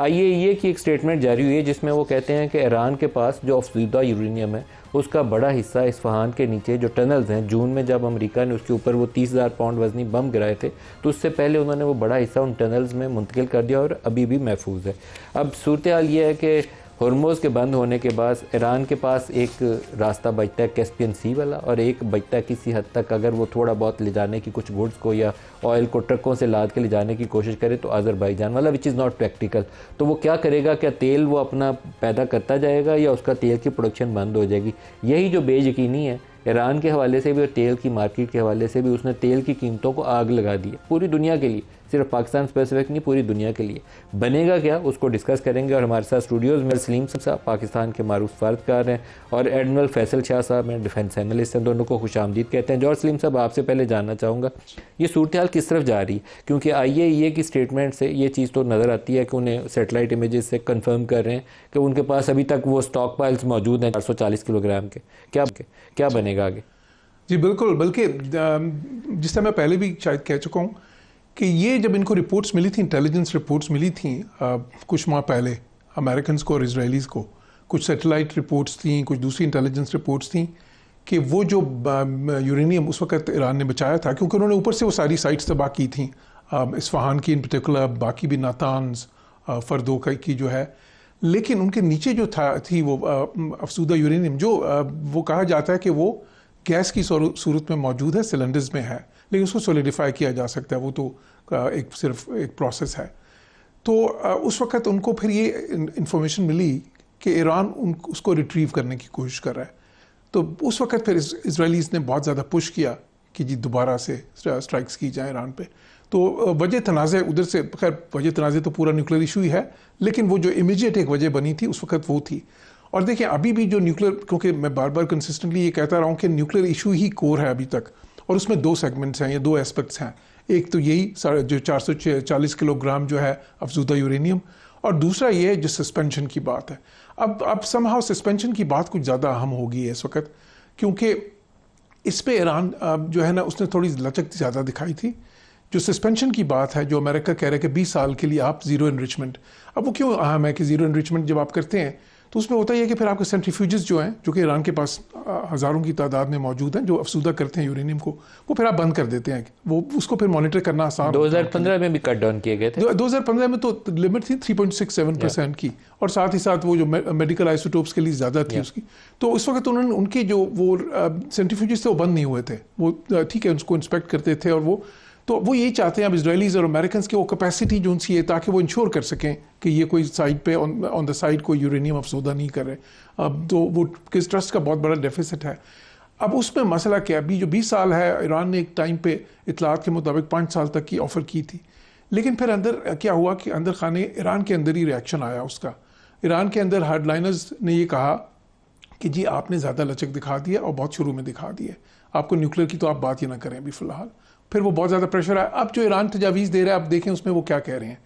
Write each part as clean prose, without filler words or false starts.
IAEA की एक statement जारी हुई है जिसमें वो कहते हैं कि ईरान के पास जो अफसूदा यूरेनियम है उसका बड़ा हिस्सा इस्फहान के नीचे जो टनल्स हैं, जून में जब अमेरिका ने उसके ऊपर वो 30,000 पाउंड वजनी बम गिराए थे तो उससे पहले उन्होंने वो बड़ा हिस्सा उन टनल्स में मुंतकिल कर दिया और अभी भी महफूज है। अब सूरत हाल ये है कि हॉर्मोज के बंद होने के बाद ईरान के पास एक रास्ता बचता है कैस्पियन सी वाला, और एक बचता है किसी हद तक अगर वो थोड़ा बहुत ले जाने की कुछ गुड्स को या ऑयल को ट्रकों से लाद के ले जाने की कोशिश करे तो अज़रबैजान वाला, विच इज़ नॉट प्रैक्टिकल। तो वो क्या करेगा, क्या तेल वो अपना पैदा करता जाएगा या उसका तेल की प्रोडक्शन बंद हो जाएगी? यही जो बेयकीनी है ईरान के हवाले से भी और तेल की मार्केट के हवाले से भी, उसने तेल की कीमतों को आग लगा दी है पूरी दुनिया के लिए, सिर्फ पाकिस्तान स्पेसिफिक नहीं पूरी दुनिया के लिए। बनेगा क्या उसको डिस्कस करेंगे। और हमारे साथ स्टूडियोज़ में सलीम साहब पाकिस्तान के मारूफ फर्दकार हैं और एडमिरल फैसल शाह साहब हैं, डिफेंस एनालिस्ट हैं, दोनों को खुशामदीद कहते हैं। जॉर्ज सलीम साहब, आपसे पहले जानना चाहूँगा ये सूरत हाल किस तरफ जा रही है, क्योंकि IAEA की स्टेटमेंट से ये चीज़ तो नज़र आती है कि उन्हें सेटेलाइट इमेजेस से कन्फर्म कर रहे हैं कि उनके पास अभी तक वो स्टॉक पाइल्स मौजूद हैं 440 किलोग्राम के। क्या बनेगा आगे? जी बिल्कुल, बल्कि जिस तरह मैं पहले भी शायद कह चुका हूँ कि ये जब इनको रिपोर्ट्स मिली थी, इंटेलिजेंस रिपोर्ट्स मिली थी कुछ माह पहले अमेरिकन को और इसराइलीज़ को, कुछ सैटेलाइट रिपोर्ट्स थी, कुछ दूसरी इंटेलिजेंस रिपोर्ट्स थी कि वो जो यूरेनियम उस वक्त ईरान ने बचाया था, क्योंकि उन्होंने ऊपर से वो सारी साइट्स तबाह की थी, इस्फहान की इन पर्टिकुलर, बाकी भी नातान्स, फर्दो की जो है, लेकिन उनके नीचे जो थी वो अफसूदा यूरेनियम, जो वो कहा जाता है कि वो गैस की सूरत में मौजूद है, सिलेंडर्स में है, लेकिन उसको सॉलिडिफाई किया जा सकता है, वो तो सिर्फ एक प्रोसेस है। तो उस वक्त उनको फिर ये इंफॉर्मेशन मिली कि ईरान उसको रिट्रीव करने की कोशिश कर रहा है। तो उस वक्त फिर इजरायलीज़ ने बहुत ज़्यादा पुश किया कि जी दोबारा से स्ट्राइक्स की जाए ईरान पे। तो वजह तनाज़े उधर से, खैर वजह तनाज़े तो पूरा न्यूक्लियर इशू ही है, लेकिन वो जो इमीडिएट एक वजह बनी थी उस वक्त वो थी। और देखिए अभी भी जो न्यूक्लियर, क्योंकि मैं बार बार कंसिस्टेंटली ये कहता रहा हूँ कि न्यूक्लियर इशू ही कोर है अभी तक, और उसमें दो सेगमेंट्स हैं या दो एस्पेक्ट्स हैं। एक तो यही जो 440 किलोग्राम जो है अफजूदा यूरेनियम, और दूसरा ये है जो सस्पेंशन की बात है। अब समहाउ सस्पेंशन की बात कुछ ज़्यादा अहम होगी इस वक्त, क्योंकि इस पे ईरान जो है ना उसने थोड़ी लचक ज़्यादा दिखाई थी। जो सस्पेंशन की बात है, जो अमेरिका कह रहा है कि 20 साल के लिए आप ज़ीरो इनरिचमेंट, अब वो क्यों अहम है कि ज़ीरो इनरिचमेंट जब आप करते हैं तो उसमें होता ही है कि फिर आपके सेंट्रीफ्यूजेस जो हैं, जो कि ईरान के पास हज़ारों की तादाद में मौजूद हैं, जो अफसूदा करते हैं यूरेनियम को, वो फिर आप बंद कर देते हैं। वो उसको फिर मॉनिटर करना आसान। 2015 में भी कट डाउन किए गए थे। 2015 में तो लिमिट थी 3.67% की, और साथ ही साथ वो जो मेडिकल आइसोटोप्स के लिए ज़्यादा थी उसकी। तो उस वक्त उन्होंने उनके जो वो सेंट्रीफ्यूजेस थे वो बंद नहीं हुए थे, वो ठीक है उसको इंस्पेक्ट करते थे, और वो यही चाहते हैं अब इसराइलीज़ और अमेरिकन की वो कैपेसिटी जो उनसी है, ताकि वो इंश्योर कर सकें कि ये कोई साइड पे ऑन द साइड कोई यूरेनियम अफसोदा नहीं कर रहे। अब तो वो किस ट्रस्ट का बहुत बड़ा डेफिसिट है। अब उसमें मसला क्या, अभी जो 20 साल है, ईरान ने एक टाइम पे इतलात के मुताबिक 5 साल तक की ऑफ़र की थी, लेकिन फिर अंदर क्या हुआ कि अंदर खाने ईरान के अंदर ही रिएक्शन आया उसका। ईरान के अंदर हार्डलाइनर्स ने ये कहा कि जी आपने ज़्यादा लचक दिखा दिया और बहुत शुरू में दिखा दिया, आपको न्यूक्लियर की तो आप बात ही ना करें अभी फ़िलहाल। फिर वो बहुत ज़्यादा प्रेशर आया। अब जो ईरान तजावीज़ दे रहा है, अब देखें उसमें वो क्या कह रहे हैं।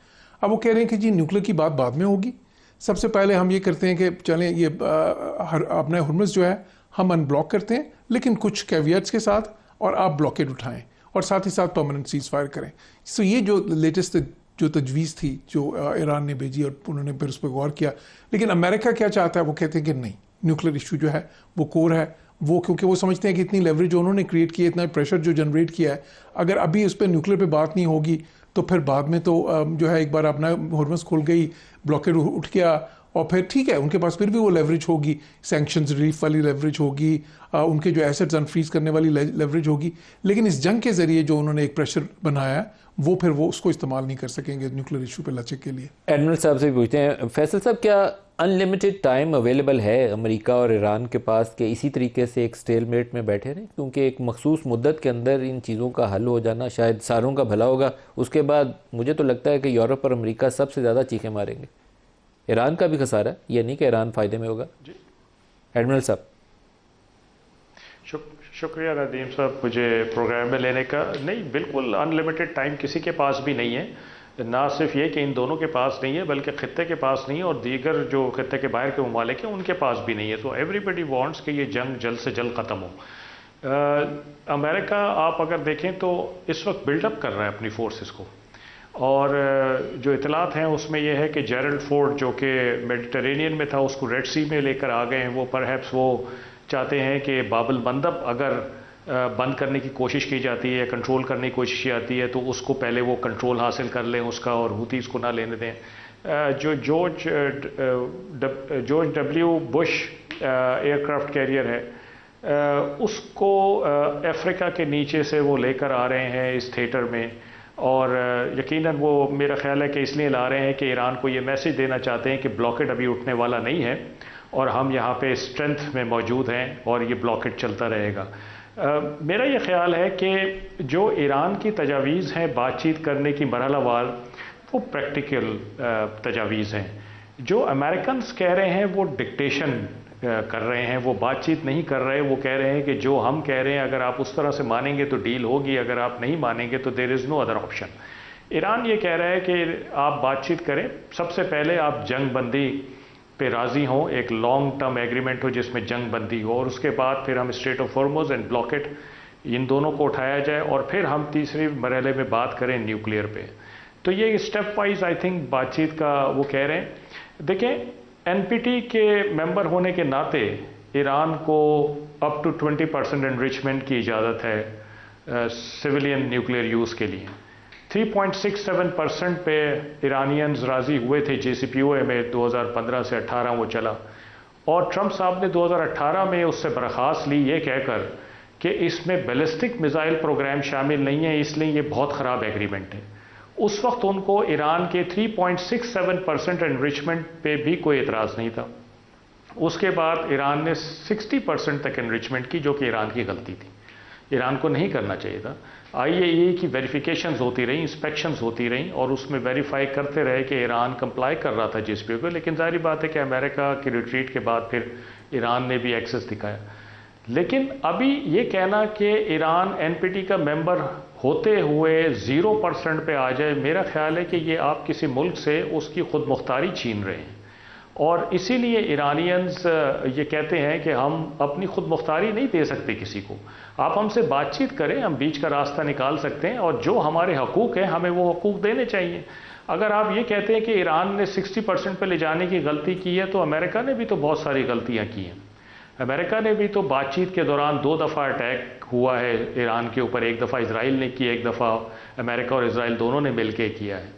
अब वो कह रहे हैं कि जी न्यूक्लियर की बात बाद में होगी, सबसे पहले हम ये करते हैं कि चलें ये अपना हुर्मुज़ जो है हम अनब्लॉक करते हैं, लेकिन कुछ कैवियट्स के साथ, और आप ब्लॉकेड उठाएं और साथ ही साथ परमानेंट सीज़ फायर करें। सो ये जो लेटेस्ट जो तजवीज़ थी जो ईरान ने भेजी, और उन्होंने फिर उस पर गौर किया। लेकिन अमेरिका क्या चाहता है, वो कहते हैं कि नहीं, न्यूक्लियर इशू जो है वो कोर है, वो क्योंकि वो समझते हैं कि इतनी लेवरेज जो उन्होंने क्रिएट की है, इतना प्रेशर जो जनरेट किया है, अगर अभी उस पर न्यूक्लियर पे बात नहीं होगी तो फिर बाद में तो जो है एक बार अपना हॉर्मस खुल गई, ब्लॉकेड उठ गया, और फिर ठीक है उनके पास फिर भी वो लेवरेज होगी, सैंक्शंस रिलीफ वाली लेवरेज होगी, उनके जो एसेट्स अनफ्रीज करने वाली लेवरेज होगी। लेकिन इस जंग के ज़रिए जो उन्होंने एक प्रेशर बनाया, वो फिर वो उसको इस्तेमाल नहीं कर सकेंगे न्यूक्लियर इशू पे लचक के लिए। एडमिरल साहब से भी पूछते हैं, फैसल साहब क्या अनलिमिटेड टाइम अवेलेबल है अमेरिका और ईरान के पास कि इसी तरीके से एक स्टेलमेट में बैठे रहें, क्योंकि एक मखसूस मुद्दत के अंदर इन चीज़ों का हल हो जाना शायद सारों का भला होगा। उसके बाद मुझे तो लगता है कि यूरोप और अमेरिका सबसे ज़्यादा चीखें मारेंगे। ईरान का भी खसारा है, ये नहीं कि ईरान फ़ायदे में होगा। एडमिरल साहब। शुक्रिया नदीम साहब मुझे प्रोग्राम में लेने का। नहीं, बिल्कुल अनलिमिटेड टाइम किसी के पास भी नहीं है, ना सिर्फ ये कि इन दोनों के पास नहीं है, बल्कि ख़ित्ते के पास नहीं है, और दीगर जो ख़ित्ते के बाहर के ममालिक हैं उनके पास भी नहीं है। तो एवरीबडी वांट्स कि ये जंग जल्द से जल्द ख़त्म हो। अमेरिका आप अगर देखें तो इस वक्त बिल्डअप कर रहा है अपनी फोर्सेस को, और जो इतलात हैं उसमें यह है कि जेरल्ड फोर्ड जो कि मेडिटरेनियन में था उसको रेड सी में लेकर आ गए हैं। वो परहैप्स वो चाहते हैं कि बाबल मंदब अगर बंद करने की कोशिश की जाती है या कंट्रोल करने की कोशिश की जाती है तो उसको पहले वो कंट्रोल हासिल कर लें उसका और हूतीज़ को ना लेने दें। जो George W Bush aircraft carrier है उसको अफ्रीका के नीचे से वो लेकर आ रहे हैं इस थिएटर में, और यकीनन वो मेरा ख्याल है कि इसलिए ला रहे हैं कि ईरान को ये मैसेज देना चाहते हैं कि ब्लॉकेड अभी उठने वाला नहीं है और हम यहाँ पे स्ट्रेंथ में मौजूद हैं और ये ब्लॉकेड चलता रहेगा। मेरा ये ख्याल है कि जो ईरान की तजावीज़ हैं बातचीत करने की मरहलावार, वो प्रैक्टिकल तजावीज़ हैं। जो अमेरिकन्स कह रहे हैं वो डिक्टेशन कर रहे हैं, वो बातचीत नहीं कर रहे। वो कह रहे हैं कि जो हम कह रहे हैं अगर आप उस तरह से मानेंगे तो डील होगी, अगर आप नहीं मानेंगे तो there is no other option. Iran ये कह रहा है कि आप बातचीत करें, सबसे पहले आप जंग बंदी पे राज़ी हों, एक लॉन्ग टर्म एग्रीमेंट हो जिसमें जंग बंदी हो, और उसके बाद फिर हम strait of Hormuz and blockade इन दोनों को उठाया जाए और फिर हम तीसरे मरहले में बात करें न्यूक्लियर पे। तो ये स्टेप वाइज आई थिंक बातचीत का वो कह रहे हैं। देखें, एनपीटी के मेंबर होने के नाते ईरान को अप टू 20% एनरिचमेंट की इजाज़त है सिविलियन न्यूक्लियर यूज़ के लिए। 3.67% पे ईरानियंस राज़ी हुए थे JCPOA में 2015 से 18 वो चला, और ट्रंप साहब ने 2018 में उससे बर्खास्त ली ये कहकर कि इसमें बैलिस्टिक मिसाइल प्रोग्राम शामिल नहीं है, इसलिए ये बहुत ख़राब एग्रीमेंट है। उस वक्त उनको ईरान के 3.67% एनरिचमेंट पे भी कोई एतराज़ नहीं था। उसके बाद ईरान ने 60% तक एनरिचमेंट की, जो कि ईरान की गलती थी, ईरान को नहीं करना चाहिए था। IAEA की वेरिफिकेशंस होती रही, इंस्पेक्शंस होती रहीं, और उसमें वेरीफाई करते रहे कि ईरान कंप्लाई कर रहा था JCPOA को। लेकिन जाहिर बात है कि अमेरिका की रिट्रीट के बाद फिर ईरान ने भी एक्सेस दिखाया। लेकिन अभी ये कहना कि ईरान NPT का मेंबर होते हुए 0% पे आ जाए, मेरा ख्याल है कि ये आप किसी मुल्क से उसकी खुद मुख्तारी छीन रहे हैं, और इसीलिए ईरानियंस ये कहते हैं कि हम अपनी खुद मुख्तारी नहीं दे सकते किसी को। आप हमसे बातचीत करें, हम बीच का रास्ता निकाल सकते हैं, और जो हमारे हकूक़ हैं हमें वो हकूक़ देने चाहिए। अगर आप ये कहते हैं कि ईरान ने 60% पे ले जाने की गलती की है, तो अमेरिका ने भी तो बहुत सारी गलतियाँ की हैं। अमेरिका ने भी तो बातचीत के दौरान 2 दफ़ा अटैक हुआ है ईरान के ऊपर, एक दफ़ा इजराइल ने किया, एक दफ़ा अमेरिका और इजराइल दोनों ने मिल के किया है,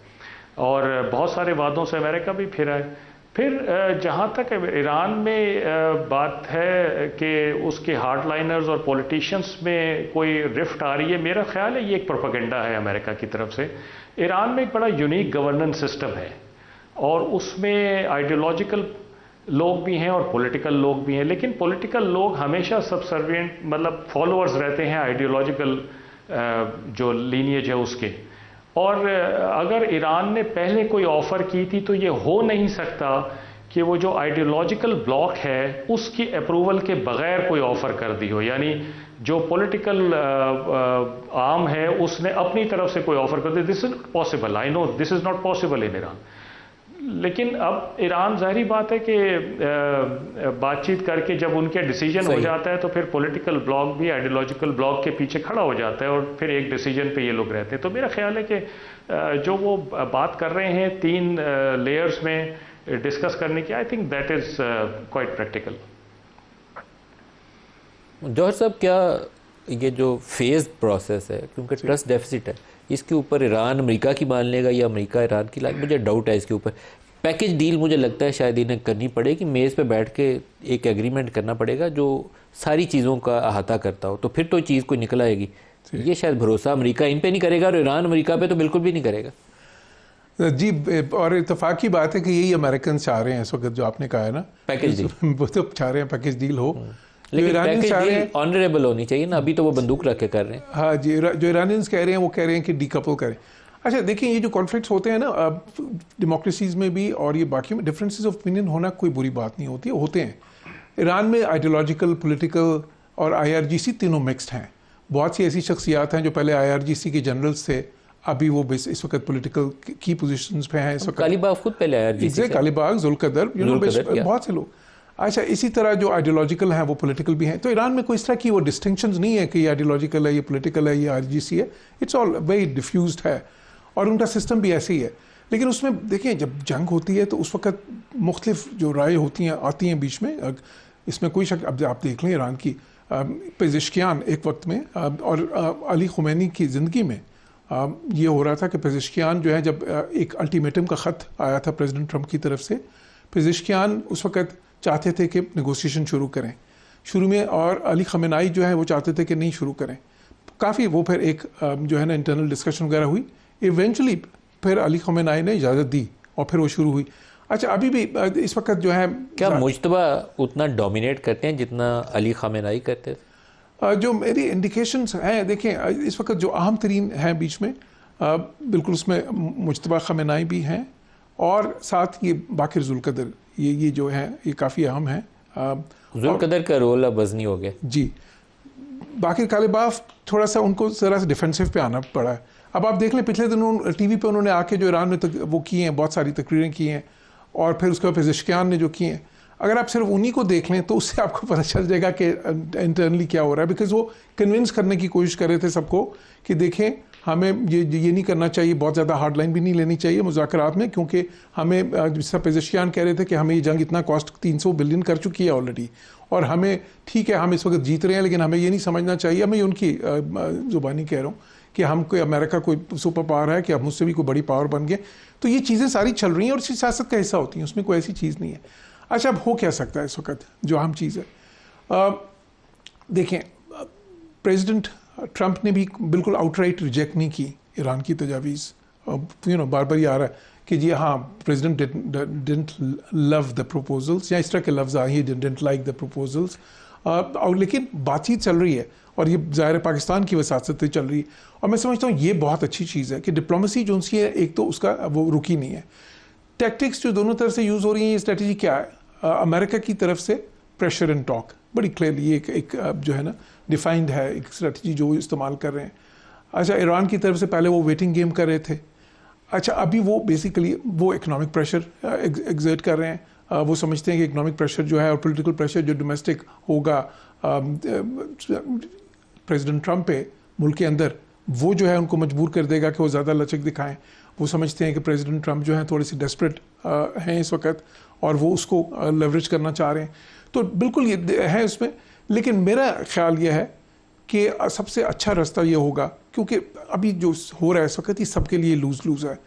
और बहुत सारे वादों से अमेरिका भी फिरा है। फिर जहाँ तक ईरान में बात है कि उसके हार्डलाइनर्स और पॉलिटिशियंस में कोई रिफ्ट आ रही है, मेरा ख्याल है ये एक प्रोपेगेंडा है अमेरिका की तरफ से। ईरान में एक बड़ा यूनिक गवर्नेंस सिस्टम है, और उसमें आइडियोलॉजिकल लोग भी हैं और पॉलिटिकल लोग भी हैं, लेकिन पॉलिटिकल लोग हमेशा सबसर्विएंट, मतलब फॉलोअर्स रहते हैं आइडियोलॉजिकल जो लीनिएज है उसके। और अगर ईरान ने पहले कोई ऑफ़र की थी तो ये हो नहीं सकता कि वो जो आइडियोलॉजिकल ब्लॉक है उसकी अप्रूवल के बगैर कोई ऑफ़र कर दी हो, यानी जो पॉलिटिकल आर्म है उसने अपनी तरफ से कोई ऑफ़र कर दी। This is possible, I know this is not possible in Iran. लेकिन अब ईरान, जाहिर बात है कि बातचीत करके जब उनके डिसीजन हो जाता है तो फिर पॉलिटिकल ब्लॉक भी आइडियोलॉजिकल ब्लॉक के पीछे खड़ा हो जाता है, और फिर एक डिसीजन पे ये लोग रहते हैं। तो मेरा ख्याल है कि जो वो बात कर रहे हैं 3 लेयर्स में डिस्कस करने की, I think that is quite practical. Jauhar साहब, क्या ये जो फेज प्रोसेस है, क्योंकि ट्रस्ट डेफिसिट है, इसके ऊपर ईरान अमेरिका की मान लेगा या अमेरिका ईरान की लाएगा? मुझे डाउट है इसके ऊपर। पैकेज डील मुझे लगता है शायद इन्हें करनी पड़ेगी, मेज़ पे बैठ के एक एग्रीमेंट करना पड़ेगा जो सारी चीज़ों का अहाता करता हो, तो फिर तो चीज़ कोई निकल आएगी। ये शायद भरोसा अमेरिका इन पे नहीं करेगा और ईरान अमेरिका पे तो बिल्कुल भी नहीं करेगा। जी, और इत्तेफाक की बात है कि यही अमेरिकन चाह रहे हैं इस वक्त, जो आपने कहा है ना, पैकेज डील। वो तो चाह रहे हैं पैकेज डील हो, लेकिन पैकेज डील ऑनरेबल होनी चाहिए ना। अभी तो वो बंदूक रख के कर रहे हैं। हाँ जी, जो ईरानियंस कह रहे हैं वो कह रहे हैं कि डीकपल करें। अच्छा देखिए, ये जो कॉन्फ्लिक्ट्स होते हैं ना, डेमोक्रेसीज़ में भी और ये बाकी में डिफरेंसेस ऑफ ओपिनियन होना कोई बुरी बात नहीं होती है, होते हैं। ईरान में आइडियोलॉजिकल, पॉलिटिकल और IRGC तीनों मिक्स्ड हैं। बहुत सी ऐसी शख्सियात हैं जो पहले IRGC के जनरल्स थे, अभी वो इस वक्त पॉलिटिकल की पोजीशंस पे हैं। इस वक्त कालीबाग खुद पहले IRGC से, कालीबाग, जुल्कदर, बहुत से लोग। अच्छा, इसी तरह जो आइडियोलॉजिकल हैं वो पॉलिटिकल भी हैं। तो ईरान में कोई इस तरह की वो डिस्टिंक्शंस नहीं है कि ये आइडियोलॉजिकल है, ये पॉलिटिकल है, ये IRGC है। इट्स ऑल वेरी डिफ्यूज्ड है। और उनका सिस्टम भी ऐसे ही है। लेकिन उसमें देखें, जब जंग होती है तो उस वक्त मुख्तलिफ जो राय होती हैं आती हैं बीच में, इसमें कोई शक। अब आप देख लें ईरान की पेजिशकियान एक वक्त में, और अली खुमैनी की ज़िंदगी में ये हो रहा था कि पेजिशकियान जो है, जब एक अल्टीमेटम का ख़त आया था प्रेसिडेंट ट्रंप की तरफ से, पेजिशकियान उस वक्त चाहते थे कि नेगोशिएशन शुरू करें शुरू में, और अली खमेनाई जो है वो चाहते थे कि नहीं शुरू करें। काफ़ी वो फिर एक जो है ना इंटरनल डिस्कशन वगैरह हुई, इवेंचुअली फिर अली खमेनाई ने इजाज़त दी और फिर वो शुरू हुई। अच्छा, अभी भी इस वक्त जो है, क्या मुज्तबा उतना डोमिनेट करते हैं जितना अली खमेनाई करते थे? जो मेरी इंडिकेशंस हैं, देखें इस वक्त जो अहम तरीन हैं बीच में, बिल्कुल उसमें मुज्तबा खमेनाई भी हैं, और साथ ये बाकिर जुल्कदर, ये जो है ये काफ़ी अहम है। जुल्कदर का रोल अब वज़नी हो गया जी। बाकिर कालिबाफ थोड़ा सा उनको ज़रा सा डिफेंसिव पे आना पड़ा है। अब आप देख लें, पिछले दिनों टीवी पे उन्होंने आके जो ईरान में वो किए हैं, बहुत सारी तकरीरें की हैं, और फिर उसके बाद पेजिशकियान ने जो किए हैं, अगर आप सिर्फ उन्हीं को देख लें तो उससे आपको पता चल जाएगा कि इंटरनली क्या हो रहा है। बिकॉज वो कन्विंस करने की कोशिश कर रहे थे सबको कि देखें, हमें ये नहीं करना चाहिए, बहुत ज़्यादा हार्ड लाइन भी नहीं लेनी चाहिए मुज़ाकरात में, क्योंकि हमें, जिस पेजिशकियान कह रहे थे कि हमें ये जंग इतना कॉस्ट 300 बिलियन कर चुकी है ऑलरेडी, और हमें ठीक है हम इस वक्त जीत रहे हैं, लेकिन हमें ये नहीं समझना चाहिए, मैं उनकी ज़ुबानी कह रहा हूँ कि हम कोई अमेरिका कोई सुपर पावर है कि अब मुझसे भी कोई बड़ी पावर बन गए। तो ये चीज़ें सारी चल रही हैं और सियासत का हिस्सा होती हैं, उसमें कोई ऐसी चीज़ नहीं है। अच्छा, अब हो क्या सकता है इस वक्त, जो अहम चीज़ है, देखें, प्रेसिडेंट ट्रंप ने भी बिल्कुल आउटराइट रिजेक्ट नहीं की ईरान की तजावीज़। बार बार ये आ रहा है कि जी हाँ, president didn't love the proposals, या इस तरह के लफ्ज़ आए, he didn't like the proposals, और लेकिन बातचीत चल रही है, और ये ज़ाहिर पाकिस्तान की वसात से चल रही है, और मैं समझता हूँ ये बहुत अच्छी चीज़ है कि डिप्लोमेसी जो उनकी है, एक तो उसका वो रुकी नहीं है। टैक्टिक्स जो दोनों तरफ से यूज़ हो रही हैं, ये स्ट्रेटजी क्या है, अमेरिका की तरफ से प्रेशर एंड टॉक, बड़ी क्लियरली एक जो है ना डिफाइंड है एक स्ट्रेटजी जो इस्तेमाल कर रहे हैं। अच्छा, ईरान की तरफ से पहले वो वेटिंग गेम कर रहे थे। अच्छा, अभी वो बेसिकली वो इकोनॉमिक प्रेशर एग्जर्ट कर रहे हैं। वो समझते हैं कि इकोनॉमिक प्रेशर जो है और पॉलिटिकल प्रेशर जो डोमेस्टिक होगा प्रेसिडेंट ट्रंप पे मुल्क के अंदर, वो जो है उनको मजबूर कर देगा कि वो ज़्यादा लचक दिखाएं। वो समझते हैं कि प्रेसिडेंट ट्रंप जो है थोड़ी सी डेस्परेट हैं इस वक्त, और वो उसको लेवरेज करना चाह रहे हैं। तो बिल्कुल ये है उसमें, लेकिन मेरा ख्याल ये है कि सबसे अच्छा रास्ता ये होगा, क्योंकि अभी जो हो रहा है इस वक्त ये सबके लिए लूज लूज है।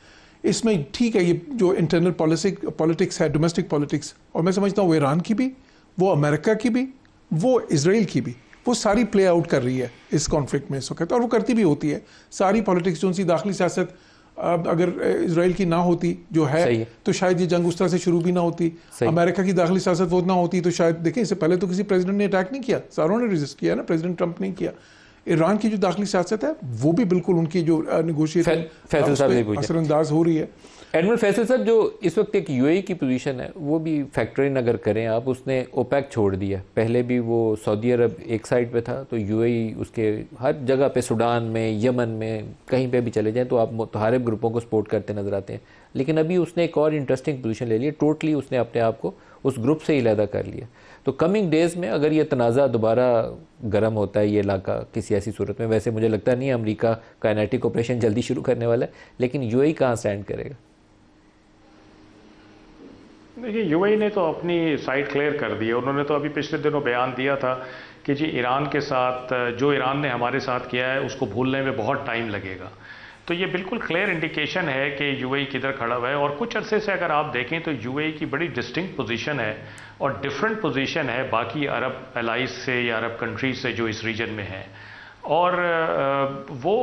इसमें ठीक है, ये जो इंटरनल पॉलिटिक्स है, डोमेस्टिक पॉलिटिक्स, और मैं समझता हूँ वो ईरान की भी, वो अमेरिका की भी, वो इसराइल की भी, वो सारी प्ले आउट कर रही है इस कॉन्फ्लिक्ट में इस वक्त, और वो करती भी होती है। सारी पॉलिटिक्स जो सी दाखिली सियासत अगर इसराइल की ना होती जो है, तो शायद ये जंग उस तरह से शुरू भी ना होती। अमेरिका की दाखिली सियासत वो ना होती तो शायद, देखें, इससे पहले तो किसी प्रेसिडेंट ने अटैक नहीं किया, सारों ने रेजिस्ट किया ना, प्रेसिडेंट ट्रंप नहीं किया। ईरान की जो दाखिली सियासत है वो भी बिल्कुल उनकी जो नेगोशिएशन असरअंदाज हो रही है। एडमिरल फैसल साहब, जो इस वक्त एक यूएई की पोजीशन है वो भी फैक्टर इन अगर करें आप, उसने ओपेक छोड़ दिया। पहले भी वो सऊदी अरब एक साइड पे था, तो यूएई उसके हर जगह पे, सुडान में, यमन में, कहीं पे भी चले जाएं तो आप मुतहारिब ग्रुपों को सपोर्ट करते नजर आते हैं। लेकिन अभी उसने एक और इंटरेस्टिंग पोजीशन ले ली, टोटली उसने अपने आप को उस ग्रुप से ही अलहदा कर लिया। तो कमिंग डेज़ में अगर ये तनाज़ा दोबारा गर्म होता है ये इलाका किसी ऐसी सूरत में, वैसे मुझे लगता नहीं है अमेरिका काइनेटिक ऑपरेशन जल्दी शुरू करने वाला है, लेकिन यूएई कहाँ स्टैंड करेगा? देखिए, यूएई ने तो अपनी साइड क्लियर कर दी है। उन्होंने तो अभी पिछले दिनों बयान दिया था कि जी ईरान के साथ जो ईरान ने हमारे साथ किया है उसको भूलने में बहुत टाइम लगेगा। तो ये बिल्कुल क्लियर इंडिकेशन है कि यूएई किधर खड़ा हुआ है। और कुछ अरसे से अगर आप देखें तो यूएई की बड़ी डिस्टिंक्ट पोजीशन है और डिफरेंट पोजीशन है बाकी अरब एलाइज से या अरब कंट्रीज से जो इस रीजन में हैं। और वो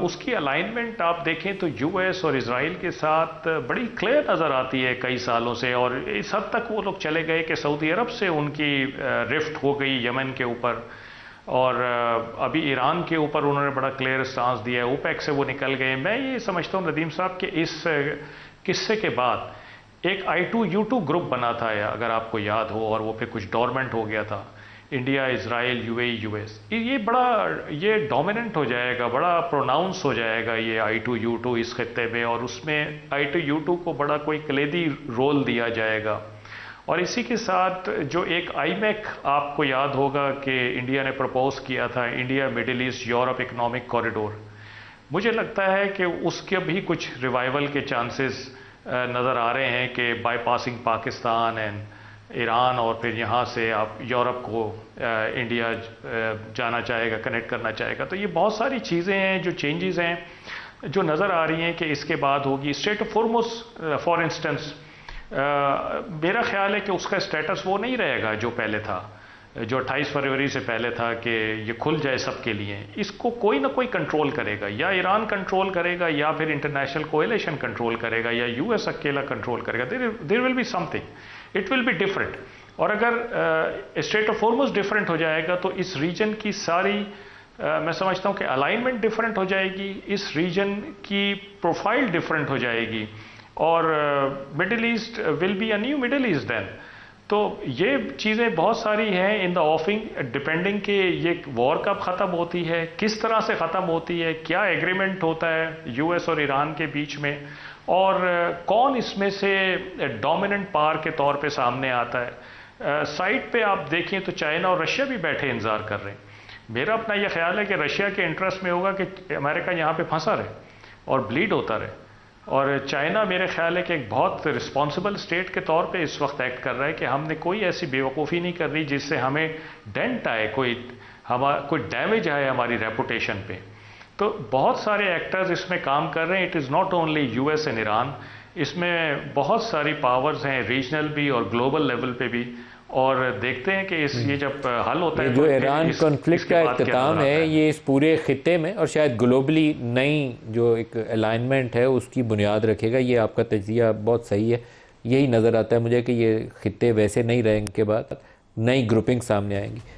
उसकी अलाइनमेंट आप देखें तो यूएस और इजराइल के साथ बड़ी क्लियर नज़र आती है कई सालों से। और इस हद तक वो लोग चले गए कि सऊदी अरब से उनकी रिफ्ट हो गई यमन के ऊपर, और अभी ईरान के ऊपर उन्होंने बड़ा क्लियर स्टांस दिया है। ओपेक से वो निकल गए। मैं ये समझता हूँ नदीम साहब कि इस किस्से के बाद एक I2U2 ग्रुप बना था, अगर आपको याद हो, और वो फिर कुछ डोरमेंट हो गया था। इंडिया, इजराइल, यूएई, यूएस, ये डोमिनेंट हो जाएगा, बड़ा प्रोनाउंस हो जाएगा ये I2U2 इस खत्ते में, और उसमें I2U2 को बड़ा कोई कलीदी रोल दिया जाएगा। और इसी के साथ जो एक IMEC आपको याद होगा कि इंडिया ने प्रपोज किया था, India middle east Europe economic corridor, मुझे लगता है कि उसके भी कुछ रिवाइवल के चांसेस नज़र आ रहे हैं कि बाईपासिंग पाकिस्तान एंड ईरान और फिर यहाँ से आप यूरोप को इंडिया जाना चाहेगा, कनेक्ट करना चाहेगा। तो ये बहुत सारी चीज़ें हैं जो चेंजेस हैं जो नज़र आ रही हैं कि इसके बाद होगी। State of Hormuz for instance, मेरा ख्याल है कि उसका स्टेटस वो नहीं रहेगा जो पहले था, जो 28 फरवरी से पहले था कि ये खुल जाए सबके लिए। इसको कोई ना कोई कंट्रोल करेगा, या ईरान कंट्रोल करेगा या फिर इंटरनेशनल कोएलिशन कंट्रोल करेगा या यूएस अकेला कंट्रोल करेगा। There will be something, it will be different. और अगर स्टेट ऑफ होर्मुज डिफरेंट हो जाएगा तो इस रीजन की सारी मैं समझता हूँ कि अलाइनमेंट डिफरेंट हो जाएगी, इस रीजन की प्रोफाइल डिफरेंट हो जाएगी और Middle East will be a new Middle East then. तो ये चीज़ें बहुत सारी हैं इन द ऑफिंग, डिपेंडिंग कि ये वॉर कब ख़त्म होती है, किस तरह से ख़त्म होती है, क्या एग्रीमेंट होता है यूएस और ईरान के बीच में, और कौन इसमें से डोमिनेंट पावर के तौर पे सामने आता है। साइड पे आप देखें तो चाइना और रशिया भी बैठे इंतज़ार कर रहे हैं। मेरा अपना यह ख्याल है कि रशिया के इंटरेस्ट में होगा कि अमेरिका यहाँ पे फंसा रहे और ब्लीड होता रहे, और चाइना मेरे ख्याल है कि एक बहुत रिस्पॉन्सिबल स्टेट के तौर पे इस वक्त एक्ट कर रहा है कि हमने कोई ऐसी बेवकूफ़ी नहीं कर रही जिससे हमें डेंट आए, कोई डैमेज आए हमारी रेपुटेशन पे। तो बहुत सारे एक्टर्स इसमें काम कर रहे हैं। It is not only US and Iran, इसमें बहुत सारी पावर्स हैं, रीजनल भी और ग्लोबल लेवल पे भी। और देखते हैं कि ये जब हल होता है जो ईरान कॉन्फ्लिक्ट का इख्तिताम है ये इस पूरे खित्ते में और शायद ग्लोबली नई जो एक अलाइनमेंट है उसकी बुनियाद रखेगा। ये आपका तजिया बहुत सही है। यही नज़र आता है मुझे कि ये खित्ते वैसे नहीं रहेंगे के बाद नई ग्रुपिंग सामने आएंगी।